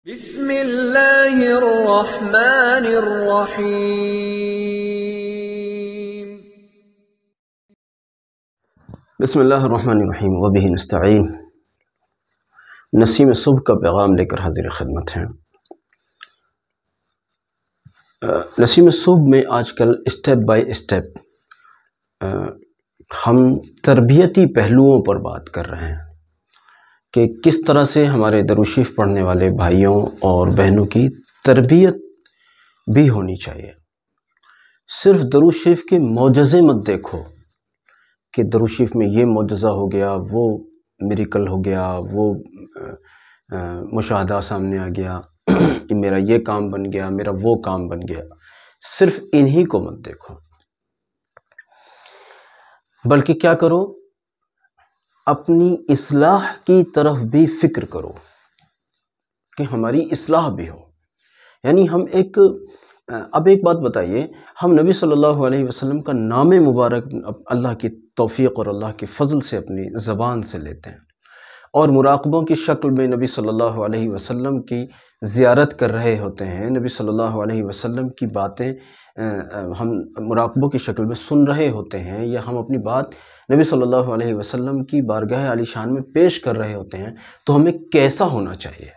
بسم اللہ الرحمن الرحیم۔ بسم اللہ الرحمن الرحیم وبہ نستعین۔ نسیم صبح کا پیغام لے کر حاضر خدمت ہیں۔ نسیم صبح میں آج کل اسٹیپ بائی اسٹیپ ہم تربیتی پہلوؤں پر بات کر رہے ہیں کہ کس طرح سے ہمارے درود شریف پڑھنے والے بھائیوں اور بہنوں کی تربیت بھی ہونی چاہیے۔ صرف درود شریف کے معجزے مت دیکھو کہ درود شریف میں یہ معجزہ ہو گیا، وہ میریکل ہو گیا، وہ مشاہدہ سامنے آ گیا، میرا یہ کام بن گیا، میرا وہ کام بن گیا۔ صرف انہی کو مت دیکھو، بلکہ کیا کرو، اپنی اصلاح کی طرف بھی فکر کرو کہ ہماری اصلاح بھی ہو۔ یعنی ہم اب ایک بات بتائیے، ہم نبی صلی اللہ علیہ وسلم کا نام مبارک اللہ کی توفیق اور اللہ کے فضل سے اپنی زبان سے لیتے ہیں، اور مراقبوں کی شکل میں نبی صلی اللہ علیہ وسلم کی زیارت کر رہے ہوتے ہیں، نبی صلی اللہ علیہ وسلم کی باتیں ہم مراقبوں کی شکل میں سن رہے ہوتے ہیں، یا ہم اپنی بات نبی صلی اللہ علیہ وسلم کی بارگاہ عالی شان میں پیش کر رہے ہوتے ہیں، تو ہمیں کیسا ہونا چاہیے؟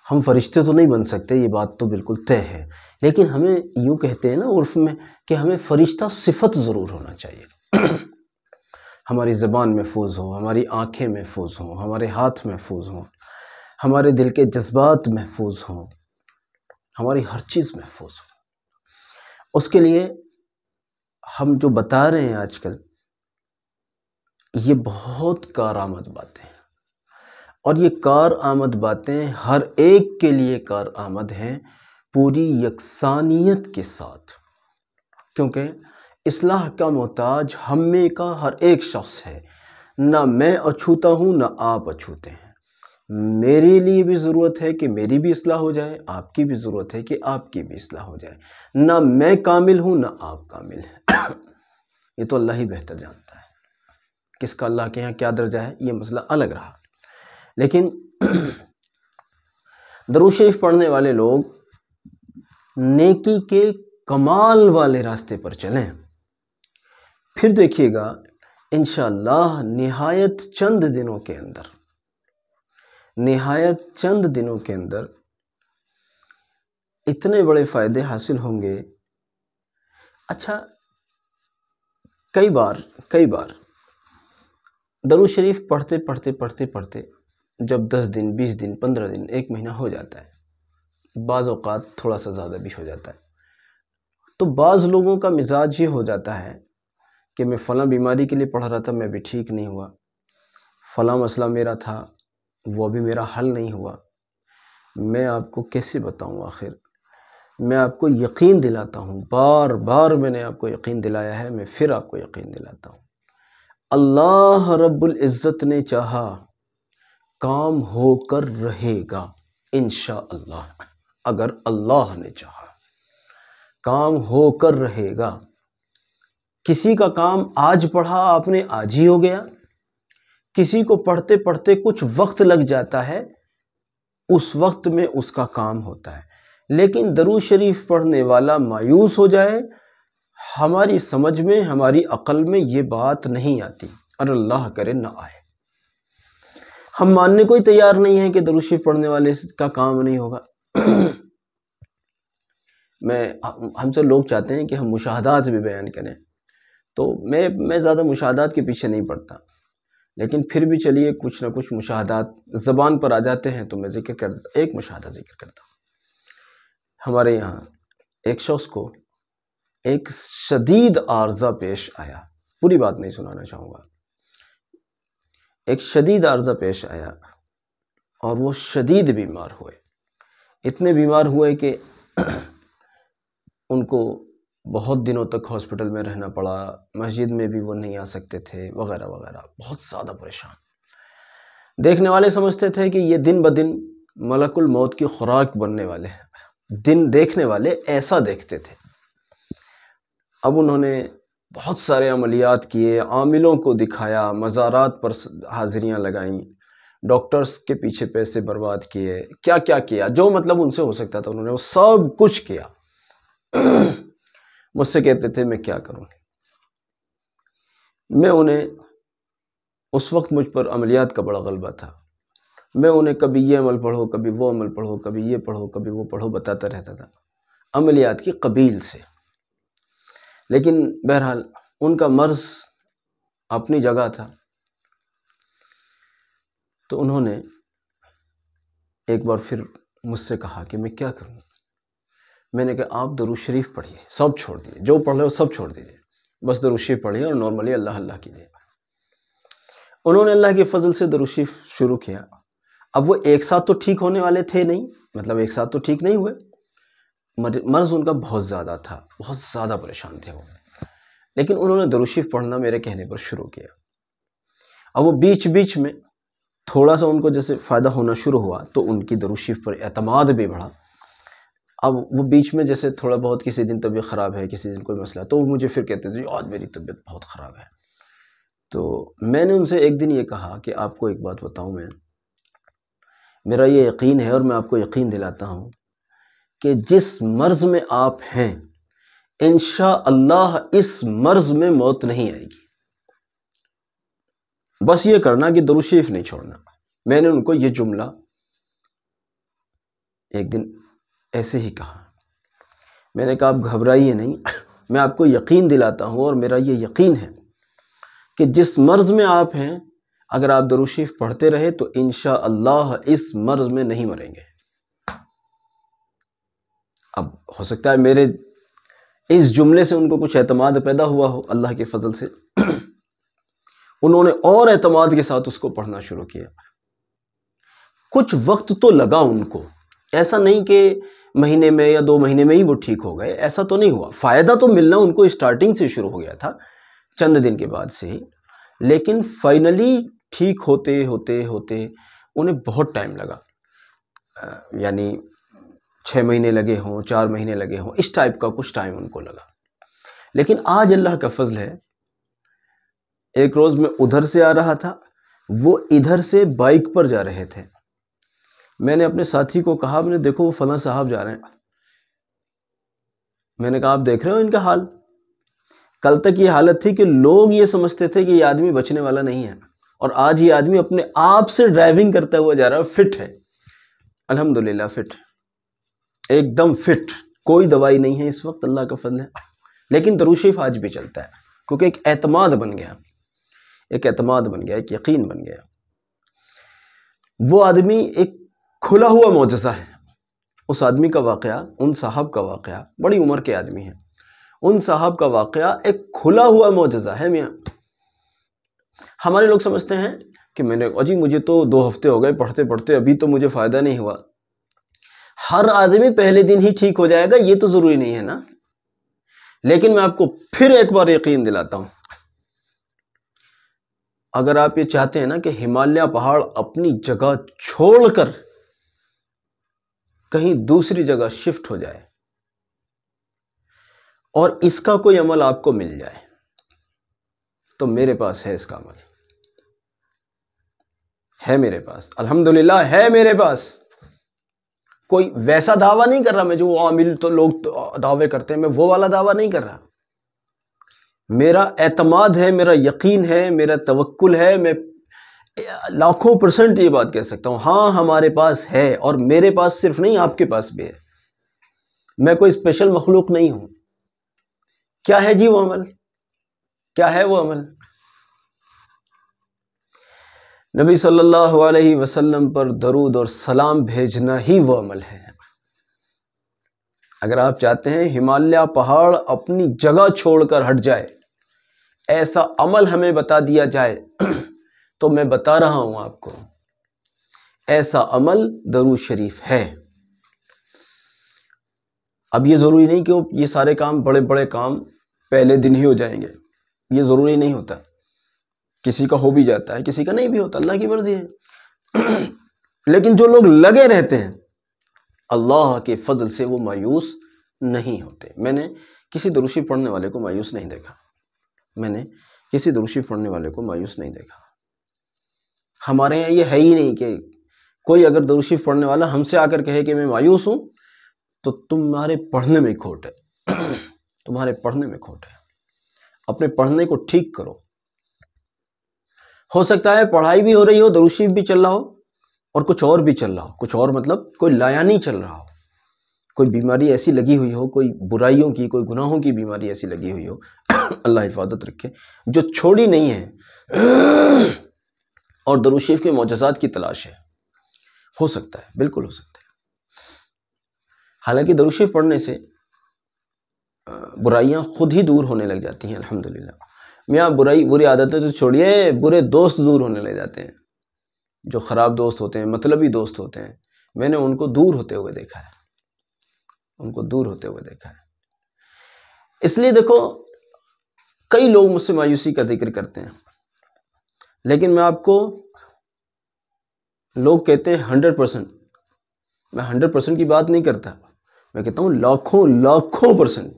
ہم فرشتے تو نہیں بن سکتے، یہ بات تو بالکل طے ہے، لیکن ہمیں یوں کہتے ہیں نا عرف میں کہ ہمیں فرشتہ صفت ضرور ہونا چاہیے۔ ہماری زبان محفوظ ہو، ہماری آنکھیں محفوظ ہوں، ہمارے ہاتھ محفوظ ہوں، ہمارے دل کے جذبات محفوظ ہوں، ہماری ہر چیز محفوظ ہو۔ اس کے لیے ہم جو بتا رہے ہیں آج کل، یہ بہت کارآمد باتیں ہیں، اور یہ کارآمد باتیں ہر ایک کے لیے کارآمد ہیں، پوری یکسانیت کے ساتھ، کیونکہ اصلاح کا محتاج ہم میں کا ہر ایک شخص ہے۔ نہ میں اچھوتا ہوں، نہ آپ اچھوتے ہیں۔ میرے لیے بھی ضرورت ہے کہ میری بھی اصلاح ہو جائے، آپ کی بھی ضرورت ہے کہ آپ کی بھی اصلاح ہو جائے۔ نہ میں کامل ہوں، نہ آپ کامل ہیں۔ یہ تو اللہ ہی بہتر جانتا ہے کس کا اللہ کے یہاں کیا درجہ ہے، یہ مسئلہ الگ رہا۔ لیکن درود شریف پڑھنے والے لوگ نیکی کے کمال والے راستے پر چلیں، پھر دیکھیے گا انشاءاللہ نہایت چند دنوں کے اندر اتنے بڑے فائدے حاصل ہوں گے۔ اچھا، کئی بار درود شریف پڑھتے جب 10 دن 20 دن 15 دن 1 مہینہ ہو جاتا ہے، بعض اوقات تھوڑا سا زیادہ بھی ہو جاتا ہے، تو بعض لوگوں کا مزاج یہ ہو جاتا ہے کہ میں فلاں بیماری کے لیے پڑھ رہا تھا، میں بھی ٹھیک نہیں ہوا، فلاں مسئلہ میرا تھا، وہ بھی میرا حل نہیں ہوا۔ میں آپ کو کیسے بتاؤں؟ آخر میں آپ کو یقین دلاتا ہوں، بار میں نے آپ کو یقین دلایا ہے، میں پھر آپ کو یقین دلاتا ہوں، اللہ رب العزت نے چاہا کام ہو کر رہے گا انشاءاللہ۔ اگر اللہ نے چاہا کام ہو کر رہے گا۔ کسی کا کام آج پڑھا آپ نے، آج ہی ہو گیا، کسی کو پڑھتے کچھ وقت لگ جاتا ہے، اس وقت میں اس کا کام ہوتا ہے۔ لیکن درود شریف پڑھنے والا مایوس ہو جائے، ہماری سمجھ میں، ہماری عقل میں یہ بات نہیں آتی، اور اللہ کرے نہ آئے۔ ہم ماننے کو ہی تیار نہیں ہیں کہ درود شریف پڑھنے والے کا کام نہیں ہوگا۔ ہم سے لوگ چاہتے ہیں کہ ہم مشاہدات بھی بیان کریں، تو میں زیادہ مشاہدات کے پیچھے نہیں پڑتا، لیکن پھر بھی چلیے کچھ نہ کچھ مشاہدات زبان پر آ جاتے ہیں تو میں ایک مشاہدہ ذکر کرتا ہوں۔ ہمارے یہاں ایک شخص کو ایک شدید عارضہ پیش آیا، پوری بات نہیں سنانا چاہوں گا۔ ایک شدید عارضہ پیش آیا اور وہ شدید بیمار ہوئے، اتنے بیمار ہوئے کہ ان کو بہت دنوں تک ہاسپٹل میں رہنا پڑا، مسجد میں بھی وہ نہیں آ سکتے تھے، وغیرہ وغیرہ، بہت زیادہ پریشان۔ دیکھنے والے سمجھتے تھے کہ یہ دن بدن ملک الموت کی خوراک بننے والے ہیں، دیکھنے والے ایسا دیکھتے تھے۔ اب انہوں نے بہت سارے عملیات کیے، عاملوں کو دکھایا، مزارات پر حاضریاں لگائیں، ڈاکٹرز کے پیچھے پیسے برباد کیے، کیا کیا کیا، جو مطلب ان سے ہو سکتا تھا انہوں نے وہ سب کچھ کیا۔ مجھ سے کہتے تھے میں کیا کروں، میں انہیں اس وقت مجھ پر عملیات کا بڑا غلبہ تھا، میں انہیں کبھی یہ عمل پڑھو، کبھی وہ عمل پڑھو، کبھی یہ پڑھو، کبھی وہ پڑھو بتاتا رہتا تھا عملیات کی قبیل سے۔ لیکن بہرحال ان کا مرض اپنی جگہ تھا، تو انہوں نے ایک بار پھر مجھ سے کہا کہ میں کیا کروں۔ میں نے کہا آپ درود شریف پڑھیے، سب چھوڑ دیجیے، جو پڑھ رہے ہو سب چھوڑ دیجیے، بس درود شریف پڑھیے اور نارملی اللہ اللہ کیجیے۔ انہوں نے اللہ کے فضل سے درود شریف شروع کیا۔ اب وہ ایک ساتھ تو ٹھیک ہونے والے تھے نہیں، مطلب ایک ساتھ تو ٹھیک نہیں ہوئے، مرض ان کا بہت زیادہ تھا، بہت زیادہ پریشان تھے وہ، لیکن انہوں نے درود شریف پڑھنا میرے کہنے پر شروع کیا۔ اب وہ بیچ بیچ میں تھوڑا سا ان کو جیسے فائدہ ہونا شروع ہوا تو ان کی درود شریف پر اعتماد بھی بڑھا۔ اب وہ بیچ میں جیسے تھوڑا بہت کسی دن طبیعت خراب ہے، کسی دن کوئی مسئلہ، تو وہ مجھے پھر کہتے تھے آج میری طبیعت بہت خراب ہے۔ تو میں نے ان سے ایک دن یہ کہا کہ آپ کو ایک بات بتاؤں، میرا یہ یقین ہے اور میں آپ کو یقین دلاتا ہوں کہ جس مرض میں آپ ہیں انشاءاللہ اس مرض میں موت نہیں آئے گی، بس یہ کرنا کہ درود شریف نہیں چھوڑنا۔ میں نے ان کو یہ جملہ ایک دن ایسے ہی کہا، میں نے کہا آپ گھبرائیے نہیں، میں آپ کو یقین دلاتا ہوں اور میرا یہ یقین ہے کہ جس مرض میں آپ ہیں اگر آپ درود شریف پڑھتے رہے تو انشاءاللہ اس مرض میں نہیں مریں گے۔ اب ہو سکتا ہے میرے اس جملے سے ان کو کچھ اعتماد پیدا ہوا ہو، اللہ کے فضل سے انہوں نے اور اعتماد کے ساتھ اس کو پڑھنا شروع کیا۔ کچھ وقت تو لگا ان کو، ایسا نہیں کہ مہینے میں یا 2 مہینے میں ہی وہ ٹھیک ہو گئے، ایسا تو نہیں ہوا۔ فائدہ تو ملنا ان کو اسٹارٹنگ سے شروع ہو گیا تھا، چند دن کے بعد سے ہی، لیکن فائنلی ٹھیک ہوتے ہوتے ہوتے انہیں بہت ٹائم لگا، یعنی 6 مہینے لگے ہوں، 4 مہینے لگے ہوں، اس ٹائپ کا کچھ ٹائم ان کو لگا۔ لیکن آج اللہ کا فضل ہے، ایک روز میں ادھر سے آ رہا تھا، وہ ادھر سے بائک پر جا رہے تھے، میں نے اپنے ساتھی کو کہا، میں نے دیکھو وہ فلاں صاحب جا رہے ہیں، میں نے کہا آپ دیکھ رہے ہو ان کا حال؟ کل تک یہ حالت تھی کہ لوگ یہ سمجھتے تھے کہ یہ آدمی بچنے والا نہیں ہے، اور آج یہ آدمی اپنے آپ سے ڈرائیونگ کرتا ہوا جا رہا ہے، فٹ ہے، الحمدللہ فٹ، ایک دم فٹ، کوئی دوائی نہیں ہے اس وقت، اللہ کا فضل ہے۔ لیکن درود شریف آج بھی چلتا ہے، کیونکہ ایک اعتماد بن گیا، ایک اعتماد بن گیا، ایک یقین بن گیا۔ وہ آدمی ایک کھلا ہوا معجزہ ہے، اس آدمی کا واقعہ، ان صاحب کا واقعہ، بڑی عمر کے آدمی ہیں، ان صاحب کا واقعہ ایک کھلا ہوا معجزہ ہے میاں۔ ہمارے لوگ سمجھتے ہیں کہ میں نے جی مجھے تو 2 ہفتے ہو گئے پڑھتے پڑھتے، ابھی تو مجھے فائدہ نہیں ہوا۔ ہر آدمی پہلے دن ہی ٹھیک ہو جائے گا یہ تو ضروری نہیں ہے نا، لیکن میں آپ کو پھر ایک بار یقین دلاتا ہوں، اگر آپ یہ چاہتے ہیں نا کہ ہمالیہ پہاڑ اپنی جگہ چھوڑ کر کہیں دوسری جگہ شفٹ ہو جائے اور اس کا کوئی عمل آپ کو مل جائے تو میرے پاس ہے، اس کا عمل ہے میرے پاس، الحمدللہ ہے میرے پاس۔ کوئی ویسا دعویٰ نہیں کر رہا میں جو عامل تو لوگ دعوے کرتے ہیں، میں وہ والا دعویٰ نہیں کر رہا، میرا اعتماد ہے، میرا یقین ہے، میرا توکل ہے، میں لاکھوں % یہ بات کہہ سکتا ہوں، ہاں ہمارے پاس ہے، اور میرے پاس صرف نہیں آپ کے پاس بھی ہے، میں کوئی اسپیشل مخلوق نہیں ہوں۔ کیا ہے جی وہ عمل؟ کیا ہے وہ عمل؟ نبی صلی اللہ علیہ وسلم پر درود اور سلام بھیجنا ہی وہ عمل ہے۔ اگر آپ چاہتے ہیں ہمالیہ پہاڑ اپنی جگہ چھوڑ کر ہٹ جائے، ایسا عمل ہمیں بتا دیا جائے تو میں بتا رہا ہوں آپ کو، ایسا عمل درود شریف ہے۔ اب یہ ضروری نہیں کہ یہ سارے کام، بڑے بڑے کام پہلے دن ہی ہو جائیں گے، یہ ضروری نہیں ہوتا، کسی کا ہو بھی جاتا ہے، کسی کا نہیں بھی ہوتا، اللہ کی مرضی ہے۔ لیکن جو لوگ لگے رہتے ہیں اللہ کے فضل سے وہ مایوس نہیں ہوتے۔ میں نے کسی درود شریف پڑھنے والے کو مایوس نہیں دیکھا، میں نے کسی درود شریف پڑھنے والے کو مایوس نہیں دیکھا۔ ہمارے یہاں یہ ہے ہی نہیں کہ کوئی اگر درود شریف پڑھنے والا ہم سے آ کر کہے کہ میں مایوس ہوں تو تمہارے پڑھنے میں کھوٹ ہے تمہارے پڑھنے میں کھوٹ ہے. اپنے پڑھنے کو ٹھیک کرو. ہو سکتا ہے پڑھائی بھی ہو رہی ہو، درود شریف بھی چل رہا ہو اور کچھ اور بھی چل رہا ہو، کچھ اور مطلب کوئی لایا نہیں چل رہا ہو، کوئی بیماری ایسی لگی ہوئی ہو، کوئی برائیوں کی، کوئی گناہوں کی بیماری ایسی لگی ہوئی ہو اللہ حفاظت رکھے، جو چھوڑی نہیں ہے اور درود شریف کے معجزات کی تلاش ہے. ہو سکتا ہے، بالکل ہو سکتا ہے. حالانکہ درود شریف پڑھنے سے برائیاں خود ہی دور ہونے لگ جاتی ہیں الحمدللہ. میاں بری عادتیں تو چھوڑیے، برے دوست دور ہونے لگ جاتے ہیں. جو خراب دوست ہوتے ہیں، مطلبی دوست ہوتے ہیں، میں نے ان کو دور ہوتے ہوئے دیکھا ہے، ان کو دور ہوتے ہوئے دیکھا ہے. اس لیے دیکھو، کئی لوگ مجھ سے مایوسی کا ذکر کرتے ہیں، لیکن میں آپ کو، لوگ کہتے ہیں 100%، میں 100% کی بات نہیں کرتا، میں کہتا ہوں لاکھوں %.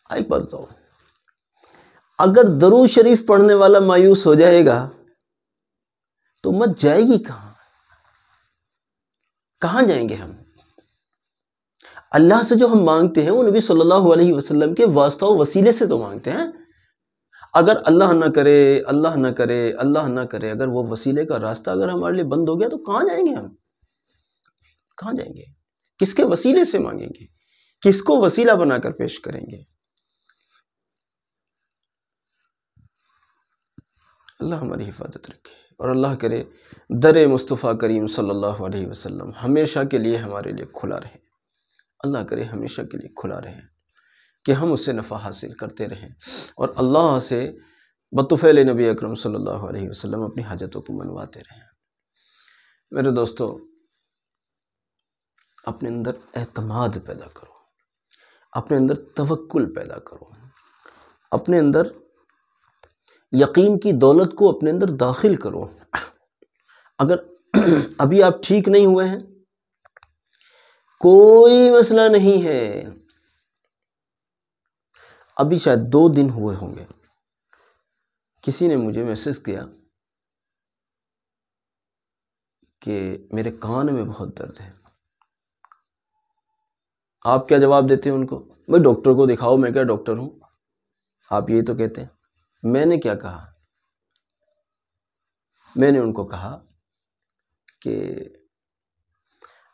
ایک بات بتاؤ، اگر درود شریف پڑھنے والا مایوس ہو جائے گا تو مت جائے گی کہاں جائیں گے ہم؟ اللہ سے جو ہم مانگتے ہیں وہ نبی صلی اللہ علیہ وسلم کے واسطہ و وسیلے سے تو مانگتے ہیں. اگر اللہ نہ کرے اگر وہ وسیلے کا راستہ اگر ہمارے لیے بند ہو گیا تو کہاں جائیں گے ہم؟ کہاں جائیں گے؟ کس کے وسیلے سے مانگیں گے؟ کس کو وسیلہ بنا کر پیش کریں گے؟ اللہ ہماری حفاظت رکھے، اور اللہ کرے در مصطفیٰ کریم صلی اللہ علیہ وسلم ہمیشہ کے لیے ہمارے لیے کھلا رہے. اللہ کرے ہمیشہ کے لیے کھلا رہے کہ ہم اس سے نفع حاصل کرتے رہیں اور اللہ سے بطفیل نبی اکرم صلی اللہ علیہ وسلم اپنی حاجتوں کو منواتے رہیں. میرے دوستو، اپنے اندر اعتماد پیدا کرو، اپنے اندر توکل پیدا کرو، اپنے اندر یقین کی دولت کو اپنے اندر داخل کرو. اگر ابھی آپ ٹھیک نہیں ہوئے ہیں، کوئی مسئلہ نہیں ہے، ابھی شاید 2 دن ہوئے ہوں گے، کسی نے مجھے میسج کیا کہ میرے کان میں بہت درد ہے. آپ کیا جواب دیتے ہیں ان کو؟ بھائی ڈاکٹر کو دکھاؤ. میں کیا ڈاکٹر ہوں؟ آپ یہی تو کہتے ہیں. میں نے کیا کہا؟ میں نے ان کو کہا کہ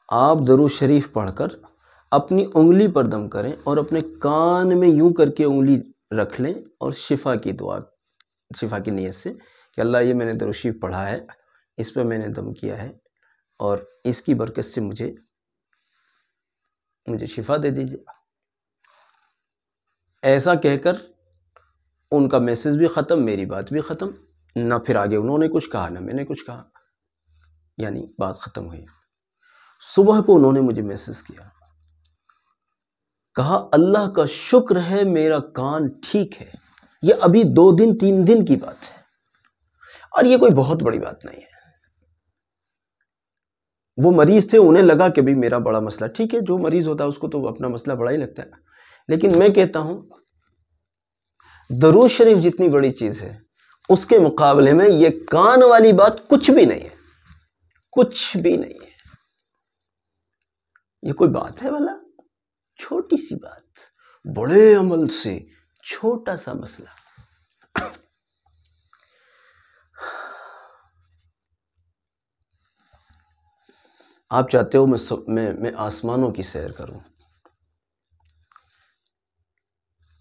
آپ درود شریف پڑھ کر اپنی انگلی پر دم کریں اور اپنے کان میں یوں کر کے انگلی رکھ لیں اور شفا کی دعا، شفا کی نیت سے کہ اللہ یہ میں نے درود شریف پڑھا ہے، اس پہ میں نے دم کیا ہے اور اس کی برکت سے مجھے شفا دے دیجیے. ایسا کہہ کر ان کا میسج بھی ختم، میری بات بھی ختم. نہ پھر آگے انہوں نے کچھ کہا، نہ میں نے کچھ کہا، یعنی بات ختم ہوئی. صبح کو انہوں نے مجھے میسج کیا، کہا اللہ کا شکر ہے میرا کان ٹھیک ہے. یہ ابھی 2 دن 3 دن کی بات ہے اور یہ کوئی بہت بڑی بات نہیں ہے. وہ مریض تھے، انہیں لگا کہ بھی میرا بڑا مسئلہ، ٹھیک ہے، جو مریض ہوتا ہے اس کو تو اپنا مسئلہ بڑا ہی لگتا ہے، لیکن میں کہتا ہوں درود شریف جتنی بڑی چیز ہے اس کے مقابلے میں یہ کان والی بات کچھ بھی نہیں ہے، کچھ بھی نہیں ہے. یہ کوئی بات ہے بھلا؟ چھوٹی سی بات، بڑے عمل سے چھوٹا سا مسئلہ. آپ چاہتے ہو میں آسمانوں کی سیر کروں،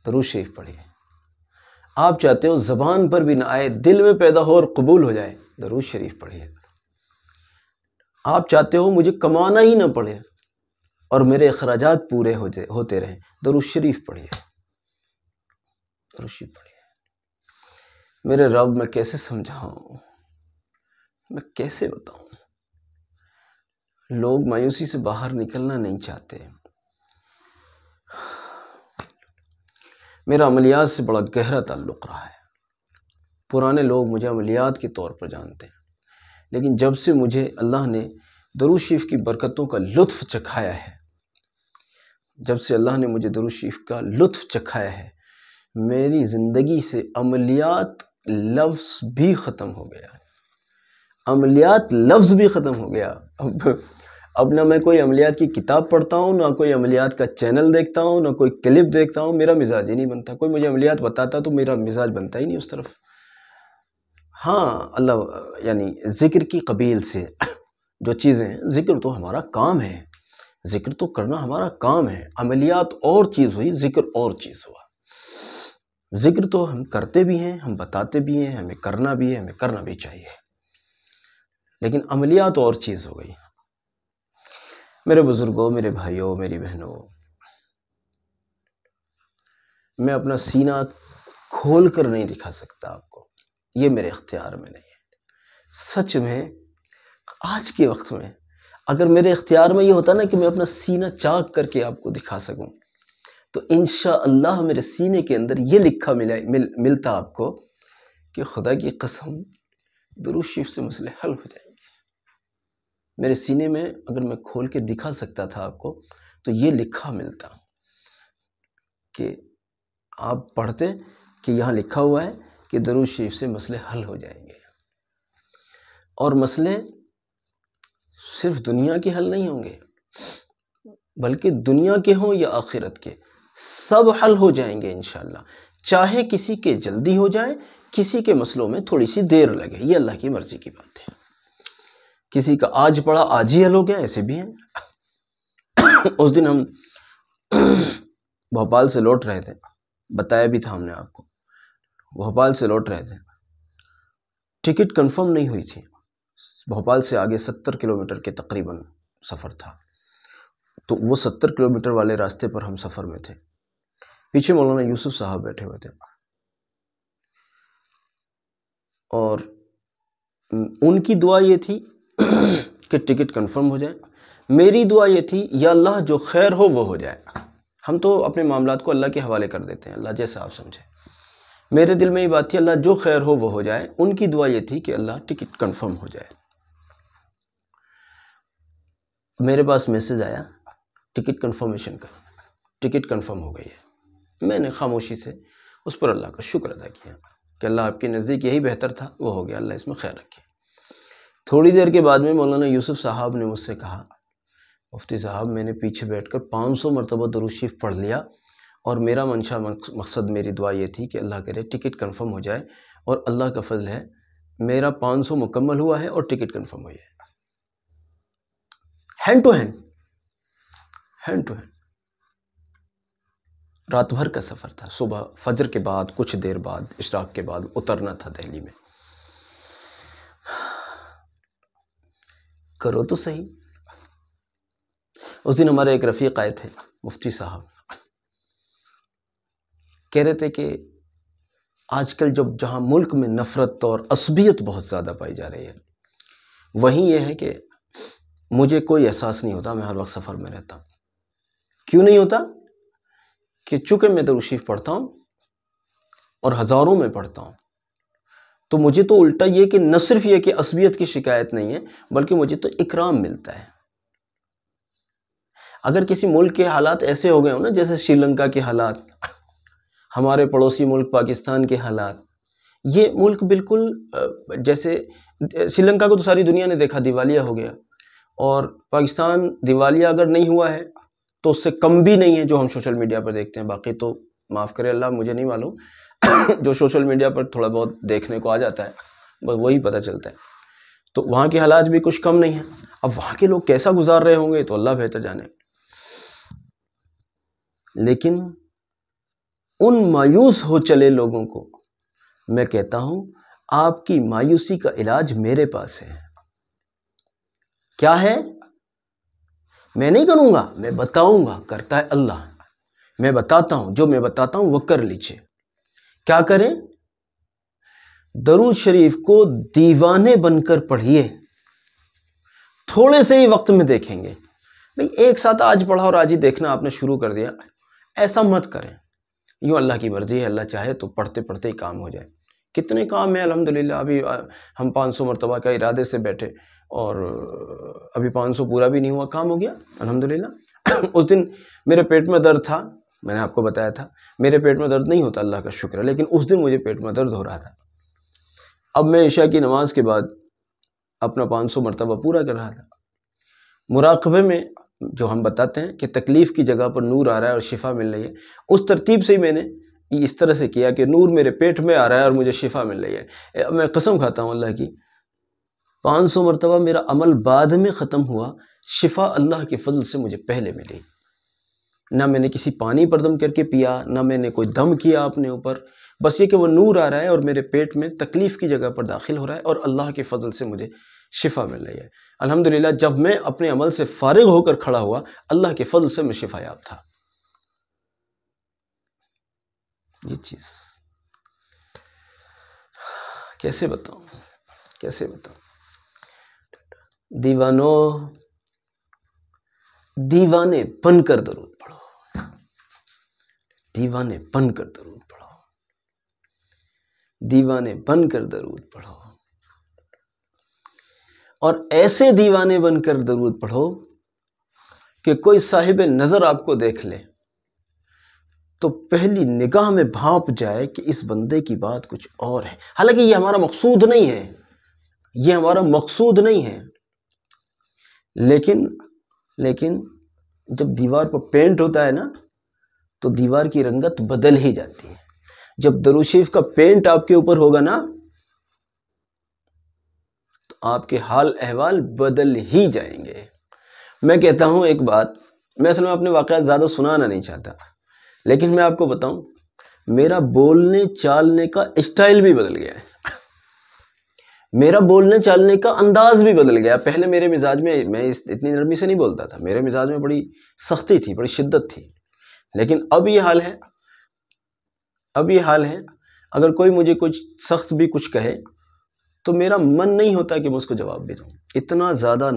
درود شریف پڑھیے. آپ چاہتے ہو زبان پر بھی نہ آئے، دل میں پیدا ہو اور قبول ہو جائے، درود شریف پڑھیے. آپ چاہتے ہو مجھے کمانا ہی نہ پڑے اور میرے اخراجات پورے ہوتے رہیں، درود شریف پڑھیے، درود شریف پڑھیے. میرے رب، میں کیسے سمجھاؤں، میں کیسے بتاؤں؟ لوگ مایوسی سے باہر نکلنا نہیں چاہتے. میرا عملیات سے بڑا گہرا تعلق رہا ہے. پرانے لوگ مجھے عملیات کے طور پر جانتے ہیں، لیکن جب سے مجھے اللہ نے درود شریف کی برکتوں کا لطف چکھایا ہے، جب سے اللہ نے مجھے درود شریف کا لطف چکھایا ہے، میری زندگی سے عملیات لفظ بھی ختم ہو گیا، عملیات لفظ بھی ختم ہو گیا۔ اب نہ میں کوئی عملیات کی کتاب پڑھتا ہوں، نہ کوئی عملیات کا چینل دیکھتا ہوں، نہ کوئی کلپ دیکھتا ہوں، میرا مزاج ہی نہیں بنتا۔ کوئی مجھے عملیات بتاتا تو میرا مزاج بنتا ہی نہیں اس طرف۔ ہاں اللہ یعنی ذکر کی قبیل سے جو چیزیں ہیں، ذکر تو ہمارا کام ہے، ذکر تو کرنا ہمارا کام ہے۔ عملیات اور چیز ہوئی، ذکر اور چیز ہوا۔ ذکر تو ہم کرتے بھی ہیں، ہم بتاتے بھی ہیں، ہمیں کرنا بھی ہے، ہمیں کرنا بھی چاہیے، لیکن عملیات اور چیز ہو گئی۔ میرے بزرگوں، میرے بھائیوں، میری بہنوں، میں اپنا سینہ کھول کر نہیں دکھا سکتا آپ کو، یہ میرے اختیار میں نہیں ہے۔ سچ میں آج کے وقت میں اگر میرے اختیار میں یہ ہوتا نا کہ میں اپنا سینہ چاک کر کے آپ کو دکھا سکوں، تو انشاءاللہ میرے سینے کے اندر یہ لکھا ملتا آپ کو کہ خدا کی قسم درود شریف سے مسئلے حل ہو جائیں گے۔ میرے سینے میں اگر میں کھول کے دکھا سکتا تھا آپ کو تو یہ لکھا ملتا کہ آپ پڑھتے کہ یہاں لکھا ہوا ہے کہ درود شریف سے مسئلے حل ہو جائیں گے، اور مسئلے صرف دنیا کے حل نہیں ہوں گے، بلکہ دنیا کے ہوں یا آخرت کے، سب حل ہو جائیں گے انشاءاللہ۔ چاہے کسی کے جلدی ہو جائے، کسی کے مسئلوں میں تھوڑی سی دیر لگے، یہ اللہ کی مرضی کی بات ہے۔ کسی کا آج پڑھا آج ہی حل ہو گیا، ایسے بھی ہیں۔ اس دن ہم بھوپال سے لوٹ رہے تھے، بتایا بھی تھا ہم نے آپ کو، بھوپال سے لوٹ رہے تھے، ٹکٹ کنفرم نہیں ہوئی تھی، بھوپال سے آگے 70 کلومیٹر کے تقریباً سفر تھا، تو وہ 70 کلومیٹر والے راستے پر ہم سفر میں تھے، پیچھے مولانا یوسف صاحب بیٹھے ہوئے تھے، اور ان کی دعا یہ تھی کہ ٹکٹ کنفرم ہو جائے، میری دعا یہ تھی یا اللہ جو خیر ہو وہ ہو جائے۔ ہم تو اپنے معاملات کو اللہ کے حوالے کر دیتے ہیں، اللہ جیسا آپ سمجھے۔ میرے دل میں یہ بات تھی اللہ جو خیر ہو وہ ہو جائے، ان کی دعا یہ تھی کہ اللہ ٹکٹ کنفرم ہو جائے۔ میرے پاس میسج آیا ٹکٹ کنفرمیشن کا، ٹکٹ کنفرم ہو گئی ہے۔ میں نے خاموشی سے اس پر اللہ کا شکر ادا کیا کہ اللہ آپ کے نزدیک یہی بہتر تھا، وہ ہو گیا، اللہ اس میں خیر رکھے۔ تھوڑی دیر کے بعد میں مولانا یوسف صاحب نے مجھ سے کہا مفتی صاحب میں نے پیچھے بیٹھ کر 500 مرتبہ درود شریف پڑھ لیا، اور میرا منشا مقصد میری دعا یہ تھی کہ اللہ کرے ٹکٹ کنفرم ہو جائے، اور اللہ کا فضل ہے میرا 500 مکمل ہوا ہے اور ٹکٹ کنفرم ہوئی ہے، hand to hand, hand to hand. رات بھر کا سفر تھا، صبح فجر کے بعد کچھ دیر بعد اشراق کے بعد اترنا تھا دہلی میں۔ کرو تو صحیح۔ اس دن ہمارے ایک رفیق آئے تھے مفتی صاحب، کہہ رہے تھے کہ آج کل جہاں ملک میں نفرت اور عصبیت بہت زیادہ پائی جا رہی ہے، وہیں یہ ہے کہ مجھے کوئی احساس نہیں ہوتا، میں ہر وقت سفر میں رہتا ہوں۔ کیوں نہیں ہوتا؟ کہ چونکہ میں درود شریف پڑھتا ہوں اور ہزاروں میں پڑھتا ہوں، تو مجھے تو الٹا یہ کہ نہ صرف یہ کہ عصبیت کی شکایت نہیں ہے، بلکہ مجھے تو اکرام ملتا ہے۔ اگر کسی ملک کے حالات ایسے ہو گئے ہوں نا، جیسے سری لنکا کے حالات، ہمارے پڑوسی ملک پاکستان کے حالات، یہ ملک بالکل جیسے سری لنکا کو تو ساری دنیا نے دیکھا دیوالیہ ہو گیا، اور پاکستان دیوالیہ اگر نہیں ہوا ہے تو اس سے کم بھی نہیں ہے جو ہم سوشل میڈیا پر دیکھتے ہیں۔ باقی تو معاف کرے اللہ، مجھے نہیں معلوم، جو سوشل میڈیا پر تھوڑا بہت دیکھنے کو آ جاتا ہے بس وہی پتہ چلتا ہے، تو وہاں کے حالات بھی کچھ کم نہیں ہیں۔ اب وہاں کے لوگ کیسا گزار رہے ہوں گے تو اللہ بہتر جانے۔ لیکن ان مایوس ہو چلے لوگوں کو میں کہتا ہوں آپ کی مایوسی کا علاج میرے پاس ہے۔ کیا ہے؟ میں نہیں کروں گا، میں بتاؤں گا، کرتا ہے اللہ۔ میں بتاتا ہوں، جو میں بتاتا ہوں وہ کر لیجئے۔ کیا کریں؟ درود شریف کو دیوانے بن کر پڑھیے، تھوڑے سے ہی وقت میں دیکھیں گے۔ بھئی ایک ساتھ آج پڑھا اور آج ہی دیکھنا آپ نے شروع کر دیا، ایسا مت کریں۔ یوں اللہ کی مرضی ہے، اللہ چاہے تو پڑھتے پڑھتے ہی کام ہو جائے۔ کتنے کام ہیں الحمدللہ، ابھی ہم 500 مرتبہ کا ارادے سے بیٹھے اور ابھی 500 پورا بھی نہیں ہوا، کام ہو گیا الحمدللہ۔ اس دن میرے پیٹ میں درد تھا، میں نے آپ کو بتایا تھا، میرے پیٹ میں درد نہیں ہوتا اللہ کا شکر ہے، لیکن اس دن مجھے پیٹ میں درد ہو رہا تھا، اب میں عشاء کی نماز کے بعد اپنا 500 مرتبہ پورا کر رہا تھا۔ مراقبے میں جو ہم بتاتے ہیں کہ تکلیف کی جگہ پر نور آ رہا ہے اور شفا مل رہی ہے، اس ترتیب سے ہی میں نے اس طرح سے کیا کہ نور میرے پیٹ میں آ رہا ہے اور مجھے شفا مل رہی ہے۔ میں قسم کھاتا ہوں اللہ کی، 500 مرتبہ میرا عمل بعد میں ختم ہوا، شفا اللہ کے فضل سے مجھے پہلے ملی۔ نہ میں نے کسی پانی پر دم کر کے پیا، نہ میں نے کوئی دم کیا اپنے اوپر، بس یہ کہ وہ نور آ رہا ہے اور میرے پیٹ میں تکلیف کی جگہ پر داخل ہو رہا ہے اور اللہ کے فضل سے مجھے شفا مل رہی ہے۔ الحمدللہ جب میں اپنے عمل سے فارغ ہو کر کھڑا ہوا، اللہ کے فضل سے میں شفا یاب تھا۔ یہ چیز کیسے بتاؤں؟ دیوانے بن کر درود پڑھو، دیوانے بن کر درود پڑھو، دیوانے بن کر درود پڑھو، اور ایسے دیوانے بن کر درود پڑھو کہ کوئی صاحب نظر آپ کو دیکھ لے تو پہلی نگاہ میں بھانپ جائے کہ اس بندے کی بات کچھ اور ہے۔ حالانکہ یہ ہمارا مقصود نہیں ہے، یہ ہمارا مقصود نہیں ہے، لیکن جب دیوار پر پینٹ ہوتا ہے نا تو دیوار کی رنگت بدل ہی جاتی ہے۔ جب درود شریف کا پینٹ آپ کے اوپر ہوگا نا تو آپ کے حال احوال بدل ہی جائیں گے۔ میں کہتا ہوں ایک بات، میں اصل میں اپنے واقعات زیادہ سنانا نہیں چاہتا، لیکن میں آپ کو بتاؤں میرا بولنے چالنے کا اسٹائل بھی بدل گیا ہے، میرا بولنے چالنے کا انداز بھی بدل گیا۔ پہلے میرے مزاج میں اتنی نرمی سے نہیں بولتا تھا، میرے مزاج میں بڑی سختی تھی، بڑی شدت تھی، لیکن اب یہ حال ہے اگر کوئی مجھے کچھ سخت بھی کچھ کہے تو میرا من نہیں ہوتا کہ میں اس کو جواب بھی دوں۔ اتنا زیادہ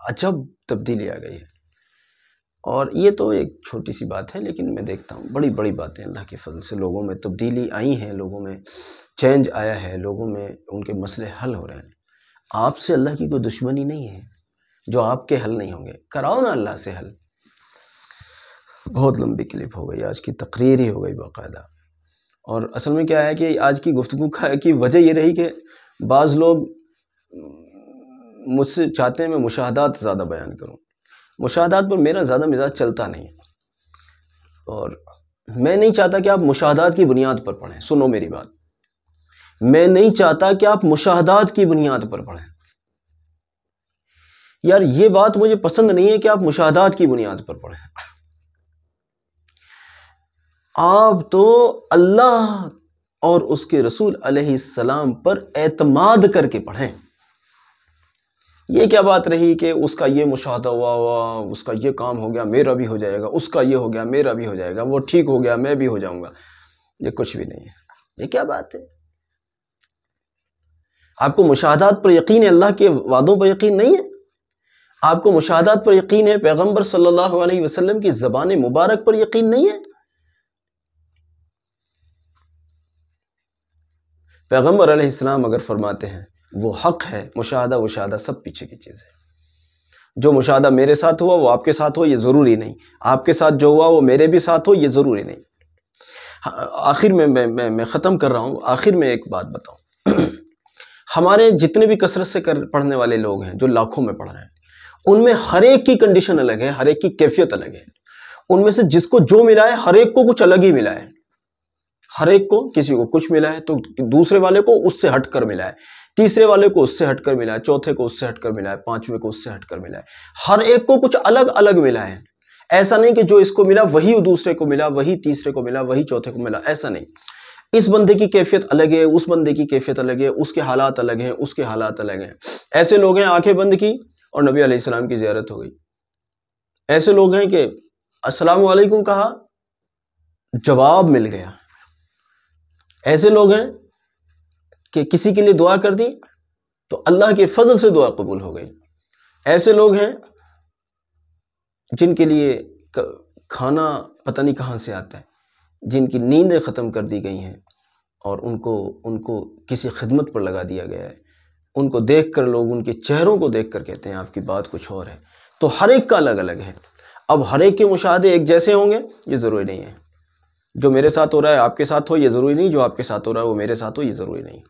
عجب تبدیلی آ گئی ہے، اور یہ تو ایک چھوٹی سی بات ہے، لیکن میں دیکھتا ہوں بڑی بڑی باتیں اللہ کے فضل سے لوگوں میں تبدیلی آئی ہیں، لوگوں میں چینج آیا ہے، لوگوں میں ان کے مسئلے حل ہو رہے ہیں۔ آپ سے اللہ کی کوئی دشمنی نہیں ہے جو آپ کے حل نہیں ہوں گے، کراؤ نا اللہ سے حل۔ بہت لمبی کلپ ہو گئی، آج کی تقریر ہی ہو گئی باقاعدہ، اور اصل میں کیا ہے کہ آج کی گفتگو کی وجہ یہ رہی کہ بعض لوگ مجھ سے چاہتے ہیں میں مشاہدات زیادہ بیان کروں، مشاہدات پر میرا زیادہ مزاج چلتا نہیں ہے، اور میں نہیں چاہتا کہ آپ مشاہدات کی بنیاد پر پڑھیں۔ سنو میری بات، میں نہیں چاہتا کہ آپ مشاہدات کی بنیاد پر پڑھیں۔ یار یہ بات مجھے پسند نہیں ہے کہ آپ مشاہدات کی بنیاد پر پڑھیں۔ آپ تو اللہ اور اس کے رسول علیہ السلام پر اعتماد کر کے پڑھیں۔ یہ کیا بات رہی کہ اس کا یہ مشاہدہ ہوا، اس کا یہ کام ہو گیا میرا بھی ہو جائے گا، اس کا یہ ہو گیا میرا بھی ہو جائے گا، وہ ٹھیک ہو گیا میں بھی ہو جاؤں گا، یہ کچھ بھی نہیں ہے۔ یہ کیا بات ہے؟ آپ کو مشاہدات پر یقین ہے، اللہ کے وعدوں پر یقین نہیں ہے؟ آپ کو مشاہدات پر یقین ہے، پیغمبر صلی اللہ علیہ وسلم کی زبان مبارک پر یقین نہیں ہے؟ پیغمبر علیہ السلام اگر فرماتے ہیں وہ حق ہے، مشاہدہ وشاہدہ سب پیچھے کی چیز ہے۔ جو مشاہدہ میرے ساتھ ہوا وہ آپ کے ساتھ ہو یہ ضروری نہیں، آپ کے ساتھ جو ہوا وہ میرے بھی ساتھ ہو یہ ضروری نہیں۔ آخر میں ختم کر رہا ہوں، آخر میں ایک بات بتاؤں، ہمارے جتنے بھی کثرت سے پڑھنے والے لوگ ہیں جو لاکھوں میں پڑھ رہے ہیں، ان میں ہر ایک کی کنڈیشن الگ ہے، ہر ایک کی کیفیت الگ ہے۔ ان میں سے جس کو جو ملا ہے ہر ایک کو کچھ الگ ہی ملا ہے، ہر ایک کو، کسی کو کچھ ملا ہے تو دوسرے والے کو اس سے ہٹ کر ملا ہے، تیسرے والے کو اس سے ہٹ کر ملا ہے، چوتھے کو اس سے ہٹ کر ملا ہے، پانچویں کو اس سے ہٹ کر ملا ہے۔ ہر ایک کو کچھ الگ الگ ملا ہے، ایسا نہیں کہ جو اس کو ملا وہی دوسرے کو ملا، وہی تیسرے کو ملا، وہی چوتھے کو ملا، ایسا نہیں۔ اس بندے کی کیفیت الگ ہے، اس بندے کی کیفیت الگ ہے، اس کے حالات الگ ہیں، اس کے حالات الگ ہیں۔ ایسے لوگ ہیں آنکھیں بند کی اور نبی علیہ السلام کی زیارت ہو گئی، ایسے لوگ ہیں کہ السلام علیکم کہا جواب مل گیا، ایسے لوگ ہیں کہ کسی کے لیے دعا کر دی تو اللہ کے فضل سے دعا قبول ہو گئی، ایسے لوگ ہیں جن کے لیے کھانا پتہ نہیں کہاں سے آتا ہے، جن کی نیندیں ختم کر دی گئی ہیں اور ان کو کسی خدمت پر لگا دیا گیا ہے، ان کو دیکھ کر لوگ ان کے چہروں کو دیکھ کر کہتے ہیں آپ کی بات کچھ اور ہے۔ تو ہر ایک کا الگ الگ ہے، اب ہر ایک کے مشاہدے ایک جیسے ہوں گے یہ ضروری نہیں ہے، جو میرے ساتھ ہو رہا ہے آپ کے ساتھ ہو یہ ضروری نہیں، جو آپ کے ساتھ ہو رہا ہے وہ میرے ساتھ ہو یہ ضروری نہیں۔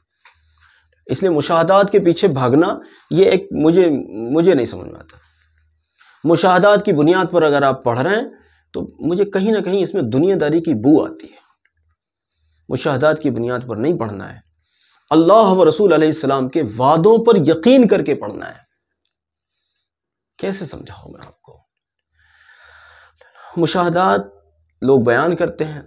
اس لیے مشاہدات کے پیچھے بھاگنا یہ ایک مجھے نہیں سمجھ میں آتا. مشاہدات کی بنیاد پر اگر آپ پڑھ رہے ہیں تو مجھے کہیں نہ کہیں اس میں دنیا داری کی بو آتی ہے. مشاہدات کی بنیاد پر نہیں پڑھنا ہے. اللہ و رسول علیہ السلام کے وعدوں پر یقین کر کے پڑھنا ہے. کیسے سمجھاؤں میں آپ کو؟ مشاہدات لوگ بیان کرتے ہیں،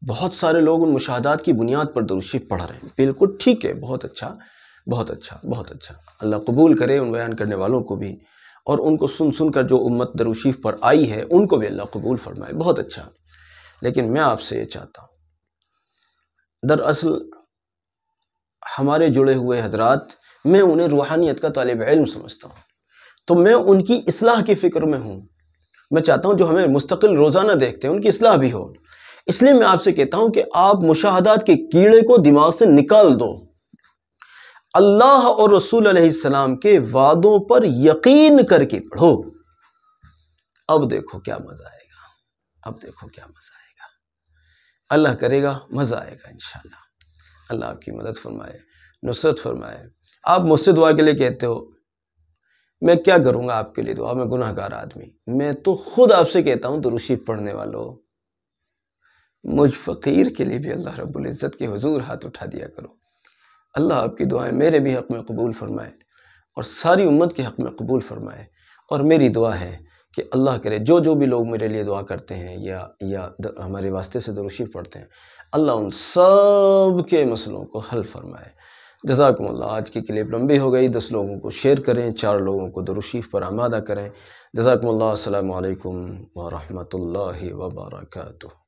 بہت سارے لوگ ان مشاہدات کی بنیاد پر درود شریف پڑھ رہے ہیں. بالکل ٹھیک ہے، بہت اچھا بہت اچھا بہت اچھا. اللہ قبول کرے ان بیان کرنے والوں کو بھی، اور ان کو سن کر جو امت درود شریف پر آئی ہے ان کو بھی اللہ قبول فرمائے. بہت اچھا. لیکن میں آپ سے یہ چاہتا ہوں، دراصل ہمارے جڑے ہوئے حضرات، میں انہیں روحانیت کا طالب علم سمجھتا ہوں، تو میں ان کی اصلاح کی فکر میں ہوں. میں چاہتا ہوں جو ہمیں مستقل روزانہ دیکھتے ہیں ان کی اصلاح بھی ہو. اس لیے میں آپ سے کہتا ہوں کہ آپ مشاہدات کے کیڑے کو دماغ سے نکال دو. اللہ اور رسول علیہ السلام کے وعدوں پر یقین کر کے پڑھو. اب دیکھو کیا مزہ آئے گا. اب دیکھو کیا مزہ آئے گا. اللہ کرے گا مزہ آئے گا انشاءاللہ. اللہ آپ کی مدد فرمائے، نصرت فرمائے. آپ مجھ سے دعا کے لیے کہتے ہو، میں کیا کروں گا آپ کے لیے دعا؟ میں گناہ گار آدمی. میں تو خود آپ سے کہتا ہوں درود شریف پڑھنے والوں، مجھ فقیر کے لیے بھی اللہ رب العزت کے حضور ہاتھ اٹھا دیا کرو. اللہ آپ کی دعائیں میرے بھی حق میں قبول فرمائے اور ساری امت کے حق میں قبول فرمائے. اور میری دعا ہے کہ اللہ کرے جو بھی لوگ میرے لیے دعا کرتے ہیں یا ہمارے واسطے سے درود شریف پڑھتے ہیں، اللہ ان سب کے مسئلوں کو حل فرمائے. جزاکم اللہ. آج کی کلپ لمبی ہو گئی. 10 لوگوں کو شیئر کریں، 4 لوگوں کو درود شریف پر آمادہ کریں. جزاکم اللہ. السلام علیکم ورحمۃ اللہ وبرکاتہ.